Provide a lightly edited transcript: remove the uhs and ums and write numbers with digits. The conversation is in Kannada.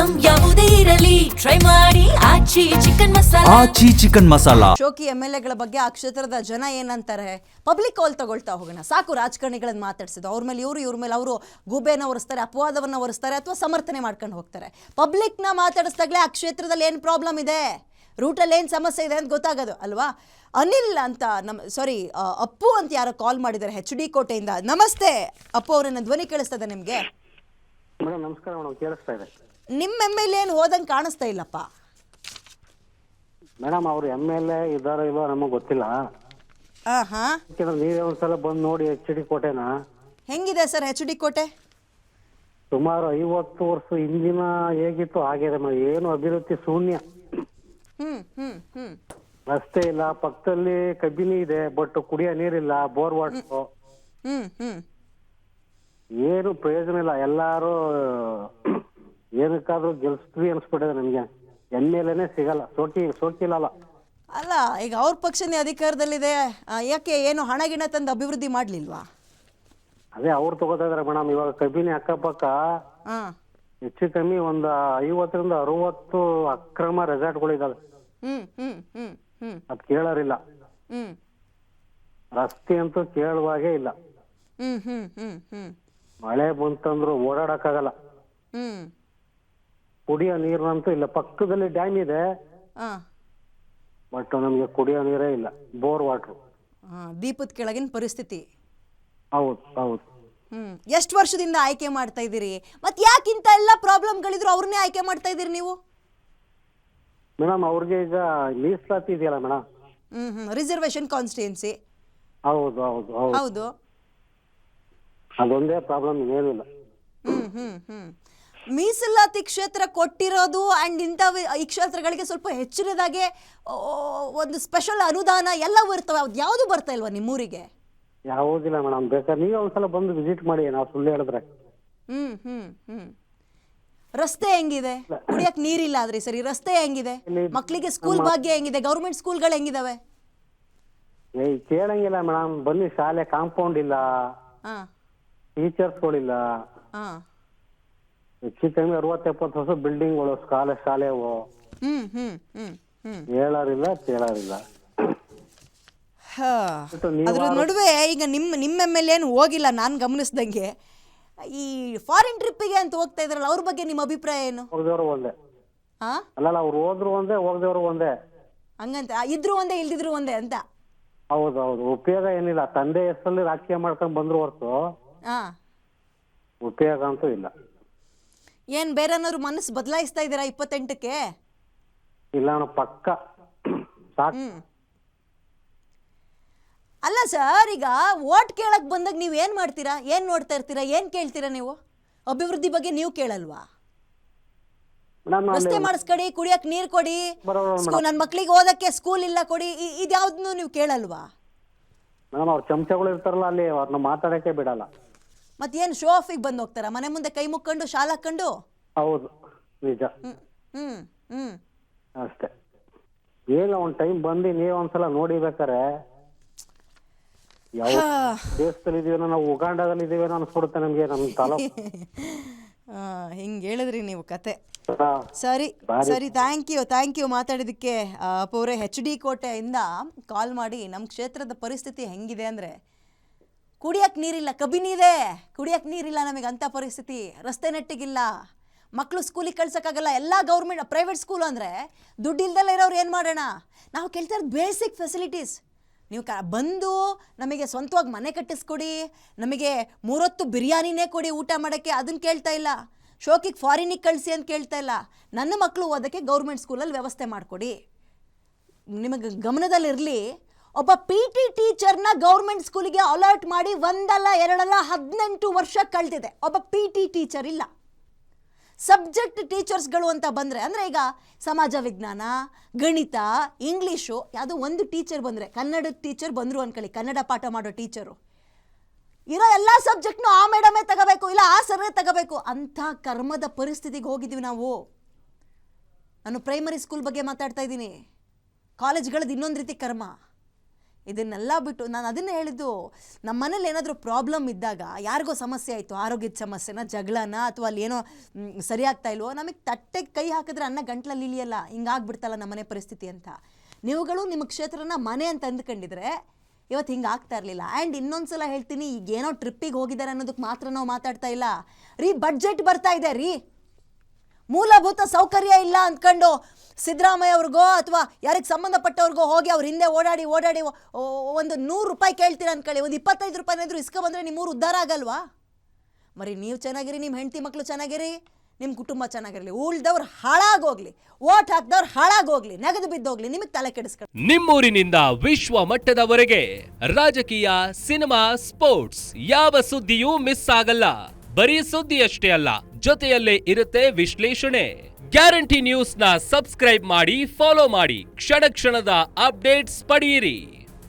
ಐಟಂ ಯಾವುದೇ ಇರಲಿ ಟ್ರೈ ಮಾಡಿ ಆಚಿ ಚಿಕನ್ ಮಸಾಲಾ. ಶೋಕಿ MLA ಬಗ್ಗೆ ಆ ಕ್ಷೇತ್ರದ ಜನ ಏನಂತಾರೆ, ಪಬ್ಲಿಕ್ ಕಾಲ್ ತಗೊಳ್ತಾ ಹೋಗೋಣ. ಸಾಕು ರಾಜಕಾರಣಿಗಳನ್ನ ಮಾತಾಡ್ಸಿದ್ದು, ಅವ್ರ ಮೇಲೆ ಇವ್ರ ಮೇಲೆ ಅವರು ಗೂಬೆನ ಹೊರಿಸ್ತಾರೆ, ಅಪವಾದವನ್ನ ಹೊರಿಸ್ತಾರೆ ಅಥವಾ ಸಮರ್ಥನೆ ಮಾಡ್ಕೊಂಡು ಹೋಗ್ತಾರೆ. ಪಬ್ಲಿಕ್ನ ಮಾತಾಡಿಸ್ದಾಗಲೇ ಆ ಕ್ಷೇತ್ರದಲ್ಲಿ ಏನು ಪ್ರಾಬ್ಲಮ್ ಇದೆ, ರೂಟಲ್ಲಿ ಏನು ಸಮಸ್ಯೆ ಇದೆ ಅಂತ ಗೊತ್ತಾಗೋದು ಅಲ್ವಾ. ಅನಿಲ್ ಅಂತ ಅಪ್ಪು ಅಂತ ಯಾರೋ ಕಾಲ್ ಮಾಡಿದ್ದಾರೆ HD ಕೋಟೆಯಿಂದ. ನಮಸ್ತೆ ಅಪ್ಪು ಅವರೇ, ನನ್ನ ಧ್ವನಿ ಕೇಳಿಸ್ತದೆ ನಿಮಗೆ? ಮೇಡಮ್ ನಮಸ್ಕಾರ ಮೇಡಮ್, ಕೇಳಿಸ್ತಾ ಇದೆ. ನಿಮ್ಮ MLA ಏನು ಹೋದಂಗೆ ಕಾಣಿಸ್ತಾ ಇಲ್ಲಪ್ಪ. ಮೇಡಮ್ ಅವ್ರು MLA ಇದ್ದಾರೋ ಇಲ್ವೋ ನಮಗೆ ಗೊತ್ತಿಲ್ಲ. ನೀವೇ ಒಂದ್ಸಲ ಬಂದು ನೋಡಿ HD ಕೋಟೆನ. ಹೆಂಗಿದೆ ಸರ್ HD ಕೋಟೆ? ಸುಮಾರು 50 ವರ್ಷ ಹಿಂದಿನ ಹೇಗಿತ್ತು ಹಾಗಿದೆ ಮೇಡಮ್. ಏನು ಅಭಿವೃದ್ಧಿ ಶೂನ್ಯ. ರಸ್ತೆ ಇಲ್ಲ, ಪಕ್ಕದಲ್ಲಿ ಕಬ್ಬಿನಿ ಇದೆ, ಬಟ್ ಕುಡಿಯೋ ನೀರಿಲ್ಲ, ಬೋರ್ ವಾಟರ್, ಏನು ಪ್ರಯೋಜನ ಇಲ್ಲ. ಎಲ್ಲಾರು ಏನಕ್ಕಾದ್ರೂ ಗೆಲ್ಸ್ತೀವಿ ಅನ್ಸ್ಬಿಟ್ಟಿದೆ ನಮ್ಗೆ. MLAನೇ ಸಿಗಲ್ಲ, ಸೋಕಿಲ್ಲ. ಅಲ್ಲ, ಈಗ ಅವ್ರ ಪಕ್ಷನೇ ಅಧಿಕಾರದಲ್ಲಿದೆ, ಯಾಕೆ ಏನು ಹಣ ಗಿಣ ತಂದು ಅಭಿವೃದ್ಧಿ ಮಾಡ್ಲಿಲ್ವಾ? ಅದೇ ಅವ್ರು ತಗೋತಾ ಇದಾರೆ ಮೇಡಮ್. ಇವಾಗ ಕಬ್ಬಿನಿ ಅಕ್ಕಪಕ್ಕ ಹೆಚ್ಚು ಕಮ್ಮಿ ಒಂದು 50 ರಿಂದ 60 ಅಕ್ರಮ ರೆಸಾರ್ಟ್ಗಳಿದಾವೆ. ಅದ್ ಕೇಳೋರಿಲ್ಲ. ರಸ್ತೆ ಅಂತೂ ಕೇಳುವಾಗೇ ಇಲ್ಲ. ಮಳೆ ಬಂತಂದ್ರು ಓಡಾಡಕ್ಕಾಗಲ್ಲ. ಕುಡಿಯೋ ನೀರ್ನಂತೂ ಇಲ್ಲ. ಪಕ್ಕದಲ್ಲಿ ಡ್ಯಾಮ್ ಇದೆ, ಬಟ್ ನಮ್ಗೆ ಕುಡಿಯೋ ನೀರೇ ಇಲ್ಲ, ಬೋರ್ ವಾಟರ್. ದೀಪದ ಕೆಳಗಿನ ಪರಿಸ್ಥಿತಿ. ಹೌದು. ಎಷ್ಟು ವರ್ಷದಿಂದ ಆಯ್ಕೆ ಮಾಡ್ತಾ ಇದ್ದೀರಿ? ಮತ್ತೆ ಯಾಕೆ ಇಂತ ಎಲ್ಲ ಪ್ರಾಬ್ಲಮ್ಗಳಿದ್ರು ಅವ್ರನ್ನೇ ಆಯ್ಕೆ ಮಾಡ್ತಾ ಇದ್ದೀರಿ ನೀವು? ಮೇಡಮ್ ಅವ್ರಿಗೆ ಈಗ ಮೀಸಲಾತಿ ಇದೆಯಲ್ಲ ಮೇಡಮ್. Reservation constituency. ಹೌದು. ಅದೊಂದೇ ಪ್ರಾಬ್ಲಮ್, ಏನಿಲ್ಲ. ಮೀಸಲಾತಿ ಕ್ಷೇತ್ರ ಕೊಟ್ಟಿರೋದು ಅಂಡ್ ಈ ಕ್ಷೇತ್ರಗಳಿಗೆ ಸ್ವಲ್ಪ ಹೆಚ್ಚಿನದಾಗೆ ಒಂದು ಸ್ಪೆಷಲ್ ಅನುದಾನ ಎಲ್ಲ ಬರ್ತವೆ. ಯಾವುದು ಬರ್ತಾ ಇಲ್ವಾ ನಿಮ್ಮೂರಿಗೆ? ಯಾವುದಿಲ್ಲ ಮೇಡಮ್. ಬೇಕಾದ್ರೆ ನೀವೇ ಒಂದ್ಸಲ ಬಂದು ವಿಸಿಟ್ ಮಾಡಿ, ನಾವು ಸುಳ್ಳು ಹೇಳಿದ್ರೆ. ರಸ್ತೆ ಹೆಂಗಿದೆ? ಕುಡಿಯಕ್ ನೀರಿಲ್ಲ ಆದ್ರೆ ಸರಿ, ರಸ್ತೆ ಹೆಂಗಿದೆ? ಮಕ್ಕಳಿಗೆ ಸ್ಕೂಲ್ ಭಾಗ್ಯ ಹೆಂಗಿದೆ? ಗೌರ್ಮೆಂಟ್ ಸ್ಕೂಲ್ಗಳು ಹೆಂಗಿದಾವೆ? ಕೇಳಂಗಿಲ್ಲ ಮೇಡಮ್. ಬನ್ನಿ, ಶಾಲೆ ಕಾಂಪೌಂಡ್ ಇಲ್ಲ, ಟೀಚರ್ಸ್ಗಳಿಲ್ಲ. ಹೆಚ್ಚು ಕಮ್ಮಿ 60-70 ಹೊಸ ಬಿಲ್ಡಿಂಗ್ಗಳು, ಶಾಲೆವು. ಹೇಳೋರಿಲ್ಲ, ಕೇಳೋರಿಲ್ಲ. ಅದ್ರ ನಡುವೆ ಈಗ ನಿಮ್ಮ MLA ಏನು ಹೋಗಿಲ್ಲ ನಾನು ಗಮನಿಸ್ದಂಗೆ. ಈ ಫಾರಿನ್ ಟ್ರಿಪ್ಪಿಗೆ ಅಂತ ಹೋಗ್ತಾ ಇದ್ರಲ್ಲ, ಅವ್ರ ಬಗ್ಗೆ ನಿಮ್ಮ ಅಭಿಪ್ರಾಯ ಏನು? ಹೋಗದವರು ಒಂದೇ. ಅಲ್ಲ, ಅವ್ರು ಹೋದ್ರು ಒಂದೇ, ಹೋಗದವರು ಒಂದೇ. ಹಂಗಂತ ಇದ್ರು ಒಂದೇ, ಇಲ್ದಿದ್ರು ಒಂದೇ ಅಂತ? ಹೌದು. ಉಪಯೋಗ ಏನಿಲ್ಲ. ತಂದೆ ಹೆಸರಲ್ಲಿ ರಾಜಕೀಯ ಮಾಡ್ಕೊಂಡ್ ಬಂದ್ರು ಹೊರತು ಉಪಯೋಗ ಅಂತೂ ಇಲ್ಲ. ಏನ್ ಬೇರೆನವ್ರು ಮನಸ್ಸು ಬದಲಾಯಿಸ್ತಾ ಇದ್ದೀರಾ 28ಕ್ಕೆ? ಇಲ್ಲ ಪಕ್ಕ ಸಾಕು. ಅಲ್ಲ ಸರ್, ಈಗ ವೋಟ್ ಕೇಳಕ್ ಬಂದಾಗ ನೀವ್ ಏನ್ ಮಾಡ್ತೀರಾ? ಏನ್ ನೋಡ್ತಾ ಇರ್ತೀರಾ? ಏನ್ ಕೇಳ್ತೀರಾ ನೀವು? ಅಭಿವೃದ್ಧಿ ಬಗ್ಗೆ ನೀವು ಕೇಳಲ್ವಾ? ರಸ್ತೆ ಮಾಡಿಸ್ಕೊಡಿ, ಕುಡಿಯಕ್ ನೀರ್ ಕೊಡಿ, ನನ್ನ ಮಕ್ಳಿಗೆ ಓದಕ್ಕೆ ಸ್ಕೂಲ್ ಇಲ್ಲ ಕೊಡಿ, ಇದ್ಯಾವ್ದನ್ನು ನೀವು ಕೇಳಲ್ವಾ? ಮೇಡಮ್ ಅವ್ರ ಚಮಚಗಳು ಇರ್ತಾರಲ್ಲ, ಅಲ್ಲಿ ಅವ್ರನ್ನ ಮಾತಾಡಕ್ಕೆ ಬಿಡಲ್ಲ. ಮತ್ತೇನ್ ಶೋ ಆಫಿಗೆ ಬಂದು ಹೋಗ್ತಾರ ಮನೆ ಮುಂದೆ ಕೈ ಮುಕ್ಕೊಂಡು, ಶಾಲ ಹಾಕೊಂಡು? ಹೌದು, ನಿಜ. ಅಷ್ಟೇ. ಏನು ಒಂದ್ ಟೈಮ್ ಬಂದು ನೀವ್ ಒಂದ್ಸಲ ನೋಡಿಬೇಕಾರೆ ಯಾವ ದೇಶದಲ್ಲಿ ಇದೀವೇನೋ, ನಾವು ಉಗಾಂಡದಲ್ಲಿ ಇದೀವೇನೋ ಅನ್ಸ್ಬಿಡುತ್ತೆ ನಮ್ಗೆ. ನಮ್ ತಾಲೂಕು ಹಿಂಗ್ ಹೇಳಿದ್ರಿ ನೀವು ಕತೆ. ಸರಿ, ಥ್ಯಾಂಕ್ ಯು ಮಾತಾಡಿದಕ್ಕೆ. ಪೌರೆ HD ಕೋಟೆಯಿಂದ ಕಾಲ್ ಮಾಡಿ ನಮ್ಮ ಕ್ಷೇತ್ರದ ಪರಿಸ್ಥಿತಿ ಹೆಂಗಿದೆ ಅಂದರೆ, ಕುಡಿಯಕ್ಕೆ ನೀರಿಲ್ಲ, ಕಬ್ಬಿನಿ ಇದೆ, ಕುಡಿಯಕ್ಕೆ ನೀರಿಲ್ಲ ನಮಗೆ, ಅಂಥ ಪರಿಸ್ಥಿತಿ. ರಸ್ತೆ ನೆಟ್ಟಿಗಿಲ್ಲ, ಮಕ್ಕಳು ಸ್ಕೂಲಿಗೆ ಕಳ್ಸೋಕ್ಕಾಗಲ್ಲ. ಎಲ್ಲ ಗೌರ್ಮೆಂಟ್ ಪ್ರೈವೇಟ್ ಸ್ಕೂಲ್ ಅಂದರೆ ದುಡ್ಡು ಇಲ್ದೆಲ್ಲ ಇರೋರು ಏನು ಮಾಡೋಣ? ನಾವು ಕೇಳ್ತಾ ಇರೋದು ಬೇಸಿಕ್ ಫೆಸಿಲಿಟೀಸ್. ನೀವು ಬಂದು ನಮಗೆ ಸ್ವಂತವಾಗಿ ಮನೆ ಕಟ್ಟಿಸ್ಕೊಡಿ, ನಮಗೆ 3 ಹೊತ್ತು ಬಿರಿಯಾನಿನೇ ಕೊಡಿ ಊಟ ಮಾಡೋಕ್ಕೆ, ಅದನ್ನು ಕೇಳ್ತಾ ಇಲ್ಲ. ಶೋಕಿಗೆ ಫಾರಿನಿಗೆ ಕಳಿಸಿ ಅಂತ ಕೇಳ್ತಾ ಇಲ್ಲ. ನನ್ನ ಮಕ್ಕಳು ಓದೋಕ್ಕೆ ಗೌರ್ಮೆಂಟ್ ಸ್ಕೂಲಲ್ಲಿ ವ್ಯವಸ್ಥೆ ಮಾಡಿಕೊಡಿ. ನಿಮಗೆ ಗಮನದಲ್ಲಿರಲಿ, ಒಬ್ಬ PT ಟೀಚರ್ನ ಗೌರ್ಮೆಂಟ್ ಸ್ಕೂಲಿಗೆ ಅಲರ್ಟ್ ಮಾಡಿ 1 ಅಲ್ಲ 2 ಅಲ್ಲ 18 ವರ್ಷ ಕಳೆದಿದೆ. ಒಬ್ಬ PT ಟೀಚರ್ ಇಲ್ಲ. ಸಬ್ಜೆಕ್ಟ್ ಟೀಚರ್ಸ್ಗಳು ಅಂತ ಬಂದರೆ, ಅಂದರೆ ಈಗ ಸಮಾಜ ವಿಜ್ಞಾನ, ಗಣಿತ, ಇಂಗ್ಲೀಷು, ಯಾವುದೋ ಒಂದು ಟೀಚರ್ ಬಂದರೆ, ಕನ್ನಡ ಟೀಚರ್ ಬಂದರು ಅಂದ್ಕೊಳ್ಳಿ, ಕನ್ನಡ ಪಾಠ ಮಾಡೋ ಟೀಚರು, ಇರೋ ಎಲ್ಲ ಸಬ್ಜೆಕ್ಟ್ನು ಆ ಮೇಡಮೇ ತಗೋಬೇಕು, ಇಲ್ಲ ಆ ಸರ್ರೇ ತಗೋಬೇಕು. ಅಂಥ ಕರ್ಮದ ಪರಿಸ್ಥಿತಿಗೆ ಹೋಗಿದ್ದೀವಿ ನಾವು. ನಾನು ಪ್ರೈಮರಿ ಸ್ಕೂಲ್ ಬಗ್ಗೆ ಮಾತಾಡ್ತಾ ಇದ್ದೀನಿ. ಕಾಲೇಜ್ಗಳದ್ದು ಇನ್ನೊಂದು ರೀತಿ ಕರ್ಮ. ಇದನ್ನೆಲ್ಲ ಬಿಟ್ಟು ನಾನು ಅದನ್ನೇ ಹೇಳಿದ್ದು, ನಮ್ಮ ಮನೇಲಿ ಏನಾದರೂ ಪ್ರಾಬ್ಲಮ್ ಇದ್ದಾಗ, ಯಾರಿಗೋ ಸಮಸ್ಯೆ ಆಯಿತು, ಆರೋಗ್ಯದ ಸಮಸ್ಯೆನ, ಜಗಳನ, ಅಥವಾ ಅಲ್ಲಿ ಏನೋ ಸರಿಯಾಗ್ತಾ ಇಲ್ವೋ, ನಮಗೆ ತಟ್ಟೆಗೆ ಕೈ ಹಾಕಿದ್ರೆ ಅನ್ನ ಗಂಟ್ಲಲ್ಲಿ ಇಳಿಯಲ್ಲ, ಹಿಂಗಾಗ್ಬಿಡ್ತಲ್ಲ ನಮ್ಮ ಮನೆ ಪರಿಸ್ಥಿತಿ ಅಂತ. ನೀವುಗಳು ನಿಮ್ಮ ಕ್ಷೇತ್ರನ ಮನೆ ಅಂತ ಅಂದ್ಕೊಂಡಿದ್ರೆ ಇವತ್ತು ಹಿಂಗೆ ಆಗ್ತಾ ಇರಲಿಲ್ಲ. ಆ್ಯಂಡ್ ಇನ್ನೊಂದ್ಸಲ ಹೇಳ್ತೀನಿ, ಈಗ ಏನೋ ಟ್ರಿಪ್ಪಿಗೆ ಹೋಗಿದ್ದಾರೆ ಅನ್ನೋದಕ್ಕೆ ಮಾತ್ರ ನಾವು ಮಾತಾಡ್ತಾ ಇಲ್ಲ ರೀ. ಬಡ್ಜೆಟ್ ಬರ್ತಾ ಇದೆ ರೀ, ಮೂಲಭೂತ ಸೌಕರ್ಯ ಇಲ್ಲ ಅಂದ್ಕೊಂಡು ಸಿದ್ದರಾಮಯ್ಯ ಅವ್ರಿಗೋ ಅಥವಾ ಯಾರಿಗೆ ಸಂಬಂಧಪಟ್ಟವ್ರಿಗೋ ಹೋಗಿ ಅವ್ರ ಹಿಂದೆ ಓಡಾಡಿ ಒಂದು 100 ರೂಪಾಯಿ ಕೇಳ್ತೀರ ಅಂದ್ಕೊಳ್ಳಿ, ಒಂದು 25 ರೂಪಾಯಿನಾದರೂ ಇಸ್ಕೊಬಂದರೆ ನಿಮ್ಮೂರು ಉದ್ಧಾರ ಆಗಲ್ವಾ? ಮರಿ ನೀವು ಚೆನ್ನಾಗಿರಿ, ನಿಮ್ಮ ಹೆಂಡತಿ ಮಕ್ಕಳು ಚೆನ್ನಾಗಿರಿ, ನಿಮ್ಮ ಕುಟುಂಬ ಚೆನ್ನಾಗಿರಲಿ, ಉಳ್ದವ್ರು ಹಾಳಾಗೋಗ್ಲಿ, ಓಟ್ ಹಾಕ್ದವ್ರು ಹಾಳಾಗೋಗ್ಲಿ, ನೆಗೆದು ಬಿದ್ದೋಗ್ಲಿ, ನಿಮಗೆ ತಲೆ ಕೆಡಿಸ್ಕೊಳ್ಳಿ. ನಿಮ್ಮೂರಿನಿಂದ ವಿಶ್ವ ಮಟ್ಟದವರೆಗೆ ರಾಜಕೀಯ, ಸಿನಿಮಾ, ಸ್ಪೋರ್ಟ್ಸ್ ಯಾವ ಸುದ್ದಿಯೂ ಮಿಸ್ ಆಗಲ್ಲ. ಬರೀ ಸುದ್ದಿಯಷ್ಟೇ ಅಲ್ಲ, ಜೊತೆಯಲ್ಲೇ ಇರುತ್ತೆ ವಿಶ್ಲೇಷಣೆ. ಗ್ಯಾರಂಟಿ ನ್ಯೂಸ್ ನ ಸಬ್ಸ್ಕ್ರೈಬ್ ಮಾಡಿ, ಫಾಲೋ ಮಾಡಿ, ಕ್ಷಣ ಕ್ಷಣದ ಅಪ್ಡೇಟ್ಸ್ ಪಡೆಯಿರಿ.